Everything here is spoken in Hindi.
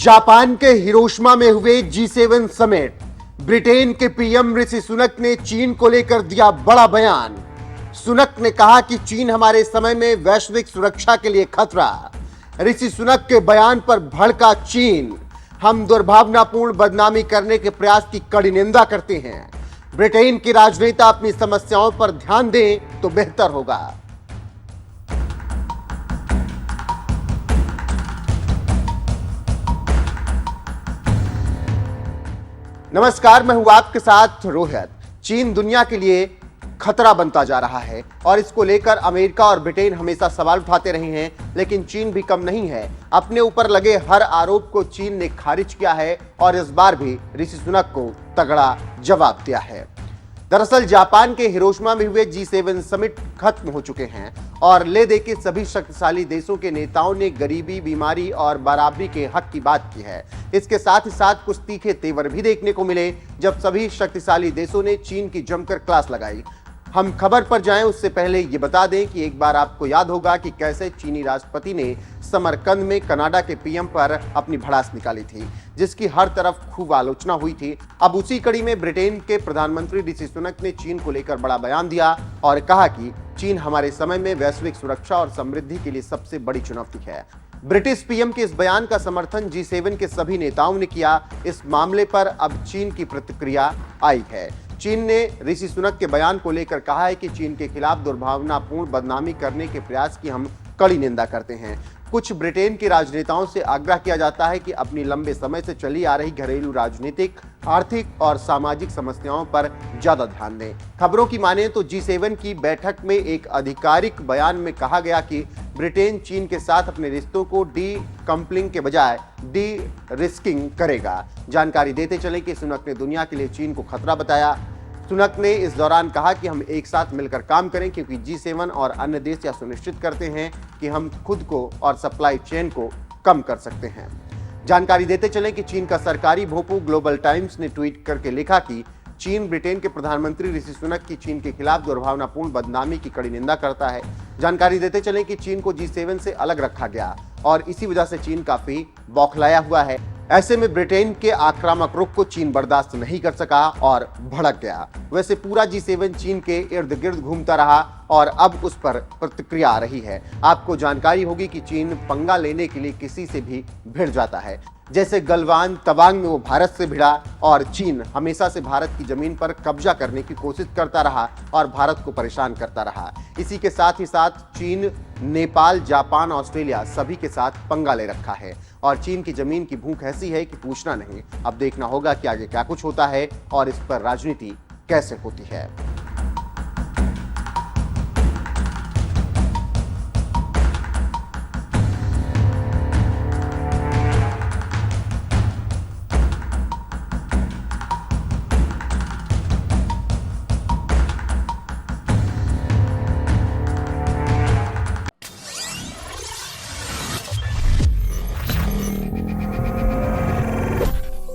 जापान के हिरोशिमा में हुए G7 समिट। ब्रिटेन के पीएम ऋषि सुनक ने चीन को लेकर दिया बड़ा बयान। सुनक ने कहा कि चीन हमारे समय में वैश्विक सुरक्षा के लिए खतरा। ऋषि सुनक के बयान पर भड़का चीन। हम दुर्भावनापूर्ण बदनामी करने के प्रयास की कड़ी निंदा करते हैं। ब्रिटेन के राजनेता अपनी समस्याओं पर ध्यान दें तो बेहतर होगा। नमस्कार, मैं हूं आपके साथ रोहित। चीन दुनिया के लिए खतरा बनता जा रहा है और इसको लेकर अमेरिका और ब्रिटेन हमेशा सवाल उठाते रहे हैं, लेकिन चीन भी कम नहीं है। अपने ऊपर लगे हर आरोप को चीन ने खारिज किया है और इस बार भी ऋषि सुनक को तगड़ा जवाब दिया है। दरअसल जापान के हिरोशिमा में हुए G7 समिट खत्म हो चुके हैं और ले दे के सभी शक्तिशाली देशों के नेताओं ने गरीबी, बीमारी और बराबरी के हक की बात की है। इसके साथ ही साथ कुछ तीखे तेवर भी देखने को मिले जब सभी शक्तिशाली देशों ने चीन की जमकर क्लास लगाई। हम खबर पर जाएं उससे पहले ये बता दें कि एक बार आपको याद होगा कि कैसे चीनी राष्ट्रपति ने समरकंद में कनाडा के पीएम पर अपनी भड़ास निकाली थी, जिसकी हर तरफ खूब आलोचना हुई थी। अब उसी कड़ी में ब्रिटेन के प्रधानमंत्री ऋषि सुनक ने चीन को लेकर बड़ा बयान दिया और कहा कि चीन हमारे समय में वैश्विक सुरक्षा और समृद्धि के लिए सबसे बड़ी चुनौती है। ब्रिटिश पीएम के इस बयान का समर्थन G7 के सभी नेताओं ने किया। इस मामले पर अब चीन की प्रतिक्रिया आई है। चीन ने ऋषि सुनक के बयान को लेकर कहा है कि चीन के खिलाफ दुर्भावनापूर्ण बदनामी करने के प्रयास की हम कड़ी निंदा करते हैं। कुछ ब्रिटेन के राजनेताओं से आग्रह किया जाता है कि अपनी लंबे समय से चली आ रही घरेलू राजनीतिक, आर्थिक और सामाजिक समस्याओं पर ज्यादा ध्यान दें। खबरों की माने तो G7 की बैठक में एक आधिकारिक बयान में कहा गया कि ब्रिटेन चीन के साथ अपने रिश्तों को डी-कपलिंग के बजाय डी-रिस्किंग करेगा। जानकारी देते चले कि सुनक ने दुनिया के लिए चीन को खतरा बताया। सुनक ने इस दौरान कहा कि हम एक साथ मिलकर काम करें, क्योंकि G7 और अन्य देश यह सुनिश्चित करते हैं कि हम खुद को और सप्लाई चेन को कम कर सकते हैं। जानकारी देते चले कि चीन का सरकारी भोंपू ग्लोबल टाइम्स ने ट्वीट करके लिखा कि चीन ब्रिटेन के प्रधानमंत्री ऋषि सुनक की चीन के खिलाफ दुर्भावनापूर्ण बदनामी की कड़ी निंदा करता है। जानकारी देते चले कि चीन को G7 से अलग रखा गया और इसी वजह से चीन काफी बौखलाया हुआ है। ऐसे में ब्रिटेन के आक्रामक रुख को चीन बर्दाश्त नहीं कर सका और भड़क गया। वैसे पूरा G7 चीन के इर्द गिर्द घूमता रहा और अब उस पर प्रतिक्रिया आ रही है। आपको जानकारी होगी कि चीन पंगा लेने के लिए किसी से भी भिड़ जाता है। जैसे गलवान तवांग में वो भारत से भिड़ा और चीन हमेशा से भारत की जमीन पर कब्जा करने की कोशिश करता रहा और भारत को परेशान करता रहा। इसी के साथ ही साथ चीन नेपाल, जापान, ऑस्ट्रेलिया सभी के साथ पंगा ले रखा है और चीन की जमीन की भूख ऐसी है कि पूछना नहीं। अब देखना होगा कि आगे क्या कुछ होता है और इस पर राजनीति कैसे होती है।